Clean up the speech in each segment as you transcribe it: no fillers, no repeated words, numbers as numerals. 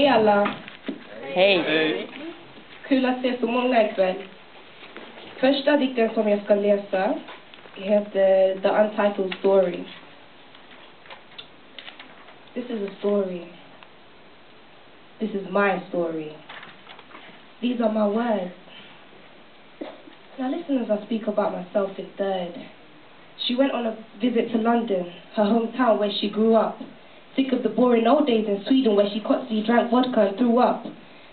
alla! Hej! Hej! Kul att se så många ikväll. Första dikten som jag ska läsa heter The Untitled Story. This is a story. This is my story. These are my words. Now listen as I speak about myself in third. She went on a visit to London, her hometown where she grew up. Sick of the boring old days in Sweden where she constantly drank vodka and threw up.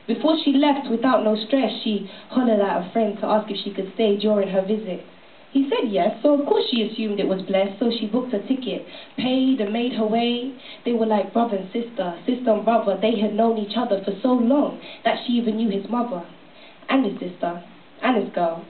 Before she left without no stress, she hollered at a friend to ask if she could stay during her visit. He said yes, so of course she assumed it was blessed, so she booked a ticket, paid and made her way. They were like brother and sister, sister and brother. They had known each other for so long that she even knew his mother and his sister and his girl.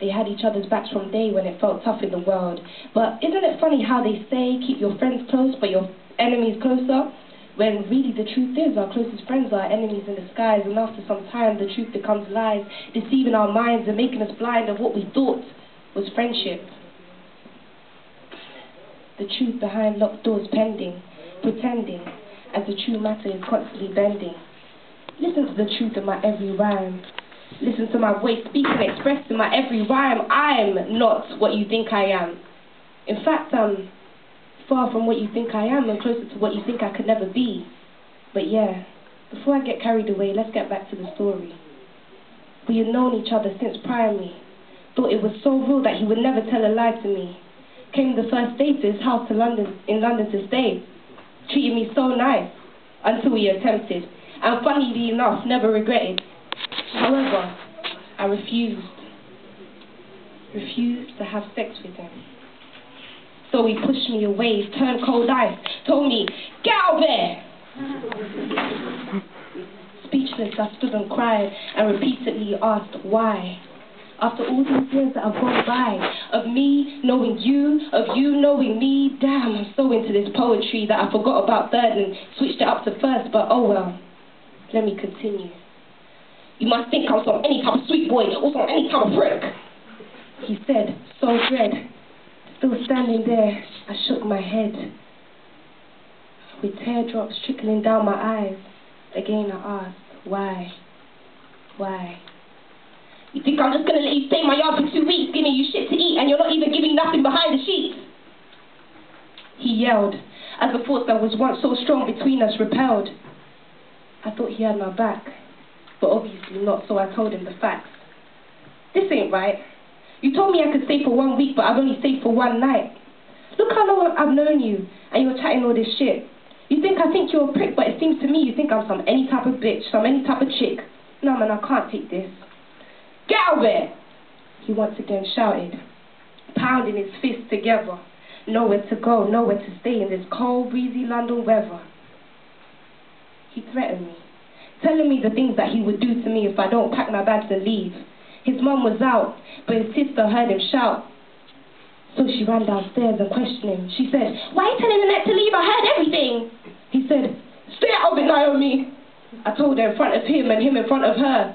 They had each other's backs from day when it felt tough in the world. But isn't it funny how they say keep your friends close but your enemies closer? When really the truth is our closest friends are enemies in disguise, and after some time the truth becomes lies, deceiving our minds and making us blind of what we thought was friendship. The truth behind locked doors pending, pretending, as the true matter is constantly bending. Listen to the truth in my every rhyme. Listen to my voice speak and express in my every rhyme. I'm not what you think I am. In fact, I'm far from what you think I am and closer to what you think I could never be. But yeah, before I get carried away, let's get back to the story. We had known each other since primary. Thought it was so real that he would never tell a lie to me. Came the first day to his house in London to stay. Treated me so nice until he attempted. And funnily enough, never regretted. However, I refused to have sex with him. So he pushed me away, turned cold ice, told me, "Get out there!" Speechless, I stood and cried and repeatedly asked why. After all these years that have gone by, of me knowing you, of you knowing me, damn, I'm so into this poetry that I forgot about third and switched it up to first, but oh well. Let me continue. "You must think I'm some any type of sweet boy or some any type of prick," he said, so dread. Still standing there, I shook my head. With teardrops trickling down my eyes, again I asked, why? Why? "You think I'm just gonna let you stay in my yard for 2 weeks, giving you shit to eat, and you're not even giving nothing behind the sheets?" He yelled, as the force that was once so strong between us repelled. I thought he had my back, but obviously not, so I told him the facts. "This ain't right. You told me I could stay for 1 week, but I've only stayed for 1 night. Look how long I've known you, and you're chatting all this shit. You think I think you're a prick, but it seems to me you think I'm some any type of bitch, some any type of chick. No man, I can't take this. Get out there!" He once again shouted, pounding his fists together. Nowhere to go, nowhere to stay in this cold, breezy London weather. He threatened me, telling me the things that he would do to me if I don't pack my bags and leave. His mum was out, but his sister heard him shout. So she ran downstairs and questioned him. She said, "Why are you telling Annette to leave? I heard everything." He said, "Stay out of it, Naomi." I told her in front of him and him in front of her.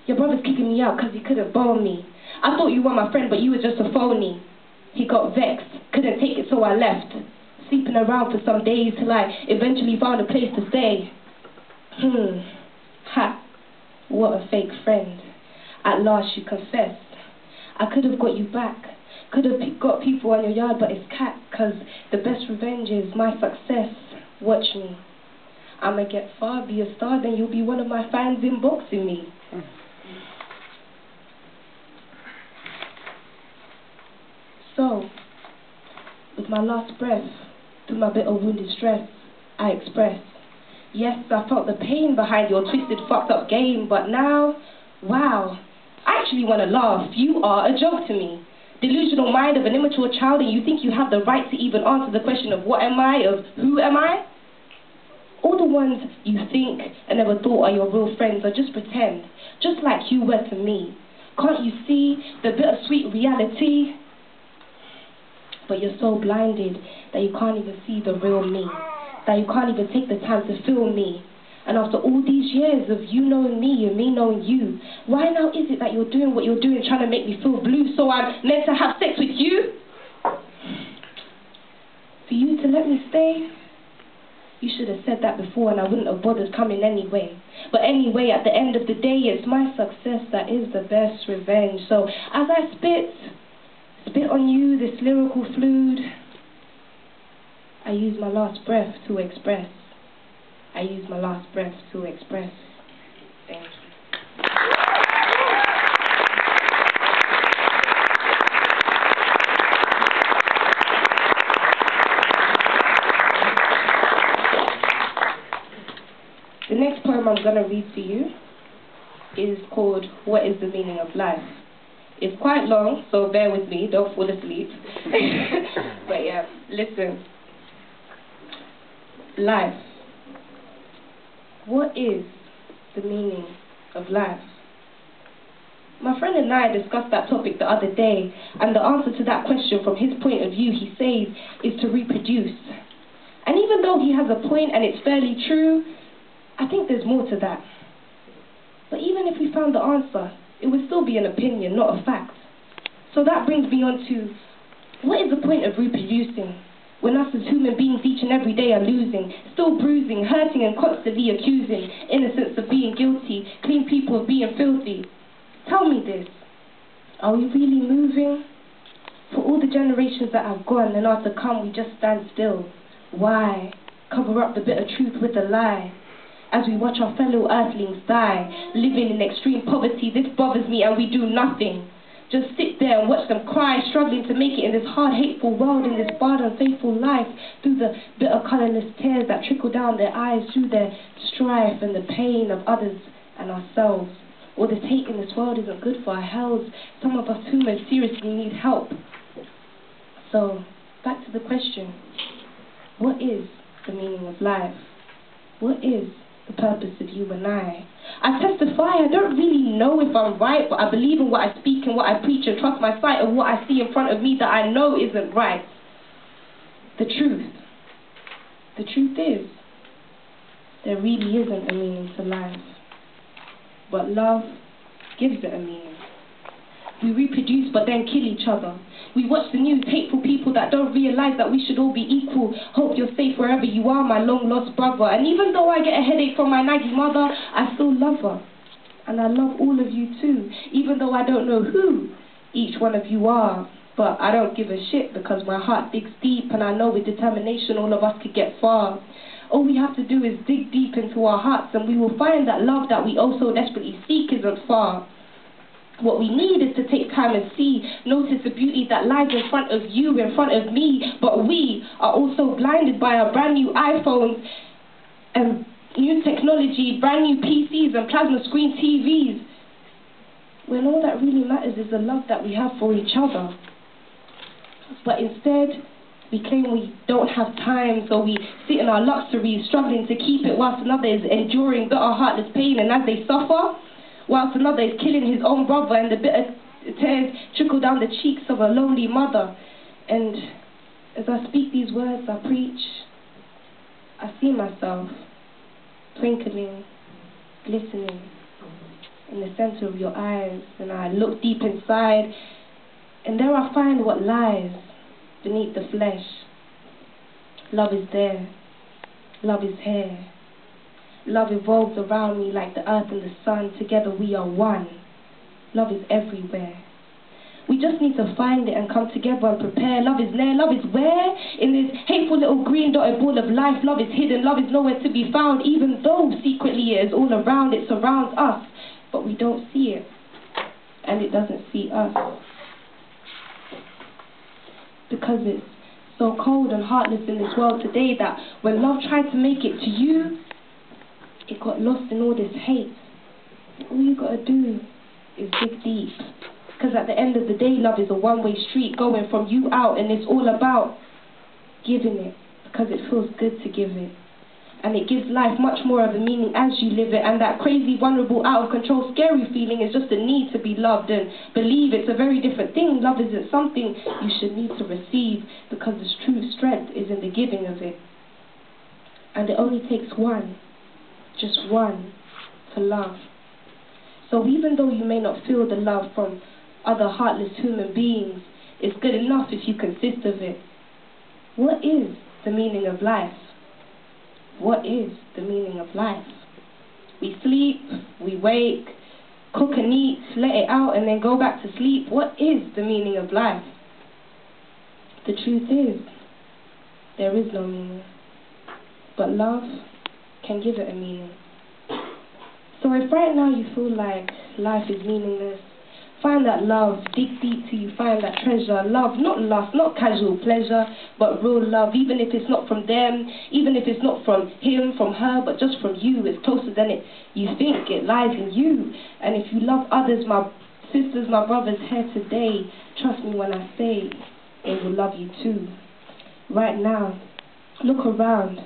"Your brother's kicking me out because he couldn't bone me. I thought you were my friend, but you were just a phony." He got vexed, couldn't take it, so I left. Sleeping around for some days till I eventually found a place to stay. Ha, what a fake friend. At last you confessed. I could have got you back. Could have got people on your yard, but it's cat, 'cause the best revenge is my success. Watch me. I'ma get far, be a star, then you'll be one of my fans inboxing me. So, with my last breath, through my bitter wounded stress, I expressed, yes, I felt the pain behind your twisted, fucked up game, but now, wow, I actually want to laugh. You are a joke to me. Delusional mind of an immature child, and you think you have the right to even answer the question of what am I, of who am I? All the ones you think and never thought are your real friends are just pretend, just like you were to me. Can't you see the bittersweet reality? But you're so blinded that you can't even see the real me, that you can't even take the time to feel me. And after all these years of you knowing me and me knowing you, why now is it that you're doing what you're doing, trying to make me feel blue, so I'm meant to have sex with you? For you to let me stay? You should have said that before and I wouldn't have bothered coming anyway. But anyway, at the end of the day, it's my success that is the best revenge. So as I spit on you this lyrical fluid, I use my last breath to express. I use my last breath to express. Thank you. The next poem I'm going to read for you is called What is the Meaning of Life? It's quite long, so bear with me, don't fall asleep. But yeah, listen. Life. What is the meaning of life? My friend and I discussed that topic the other day, and the answer to that question from his point of view, he says, is to reproduce. And even though he has a point and it's fairly true, I think there's more to that. But even if we found the answer, it would still be an opinion, not a fact. So that brings me on to, what is the point of reproducing when us as human beings each and every day are losing, still bruising, hurting and constantly accusing innocents of being guilty, clean people of being filthy? Tell me this, are we really moving? For all the generations that have gone and are to come, we just stand still. Why? Cover up the bitter truth with a lie. As we watch our fellow earthlings die, living in extreme poverty, this bothers me and we do nothing. Just sit there and watch them cry, struggling to make it in this hard, hateful world, in this barred, unfaithful life, through the bitter, colourless tears that trickle down their eyes, through their strife and the pain of others and ourselves. All this hate in this world isn't good for our health. Some of us humans seriously need help. So, back to the question. What is the meaning of life? What is the purpose of you and I testify, I don't really know if I'm right, but I believe in what I speak and what I preach and trust my sight of what I see in front of me that I know isn't right. The truth. The truth is, there really isn't a meaning to life. But love gives it a meaning. We reproduce but then kill each other. We watch the news, hateful people that don't realize that we should all be equal. Hope you're safe wherever you are, my long-lost brother. And even though I get a headache from my naggy mother, I still love her. And I love all of you too, even though I don't know who each one of you are. But I don't give a shit because my heart digs deep and I know with determination all of us could get far. All we have to do is dig deep into our hearts and we will find that love that we oh so desperately seek isn't far. What we need is to take time and see, notice the beauty that lies in front of you, in front of me. But we are also blinded by our brand new iPhones and new technology, brand new PCs and plasma screen TVs. When all that really matters is the love that we have for each other. But instead, we claim we don't have time, so we sit in our luxury, struggling to keep it whilst another is enduring bitter, heartless pain, and as they suffer, whilst another is killing his own brother and the bitter tears trickle down the cheeks of a lonely mother. And as I speak these words, I preach, I see myself twinkling, glistening in the center of your eyes, and I look deep inside, and there I find what lies beneath the flesh. Love is there. Love is here. Love evolves around me like the earth and the sun. Together we are one. Love is everywhere. We just need to find it and come together and prepare. Love is there. Love is where? In this hateful little green dotted ball of life. Love is hidden. Love is nowhere to be found. Even though secretly it is all around. It surrounds us. But we don't see it. And it doesn't see us. Because it's so cold and heartless in this world today that when love tried to make it to you, it got lost in all this hate. All you gotta do is dig deep. Because at the end of the day, love is a one-way street going from you out, and it's all about giving it because it feels good to give it. And it gives life much more of a meaning as you live it. And that crazy, vulnerable, out of control, scary feeling is just a need to be loved. And believe it's a very different thing. Love isn't something you should need to receive because the true strength is in the giving of it. And it only takes one, just one, to love. So even though you may not feel the love from other heartless human beings, it's good enough if you consist of it. What is the meaning of life? what is the meaning of life? We sleep, we wake, cook and eat, let it out, and then go back to sleep. What is the meaning of life? The truth is, there is no meaning, but love can give it a meaning. So if right now you feel like life is meaningless, find that love, dig deep till you find that treasure. Love, not lust, not casual pleasure, but real love, even if it's not from them, even if it's not from him, from her, but just from you. It's closer than you think. It lies in you. And if you love others, my sisters, my brothers here today, trust me when I say they will love you too. Right now, look around.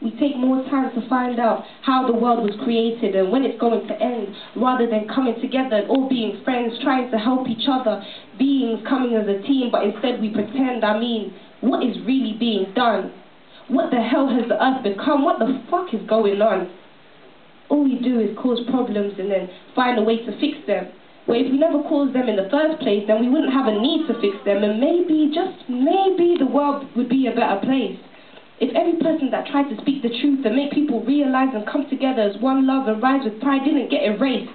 We take more time to find out how the world was created and when it's going to end, rather than coming together and all being friends, trying to help each other, beings coming as a team, but instead we pretend. I mean, what is really being done? What the hell has the earth become? What the fuck is going on? All we do is cause problems and then find a way to fix them. Where if we never caused them in the first place, then we wouldn't have a need to fix them, and maybe, just maybe, the world would be a better place. If every person that tried to speak the truth and make people realize and come together as one love and rise with pride didn't get erased.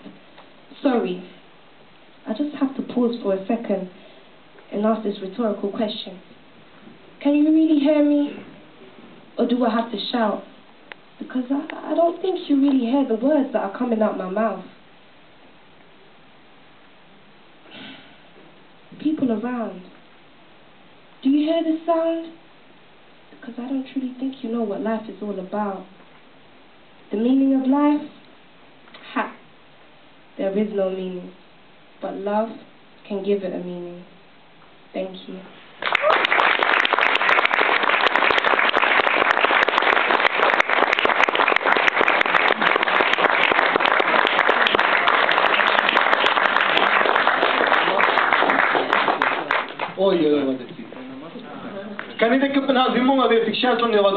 Sorry, I just have to pause for a second and ask this rhetorical question. Can you really hear me? Or do I have to shout? Because I don't think you really hear the words that are coming out my mouth. People around, do you hear the sound? Because I don't truly think you know what life is all about. The meaning of life? Ha! There is no meaning. But love can give it a meaning. Thank you. Ой, kan ni tänka på den här, hur många vet fick känslan när jag var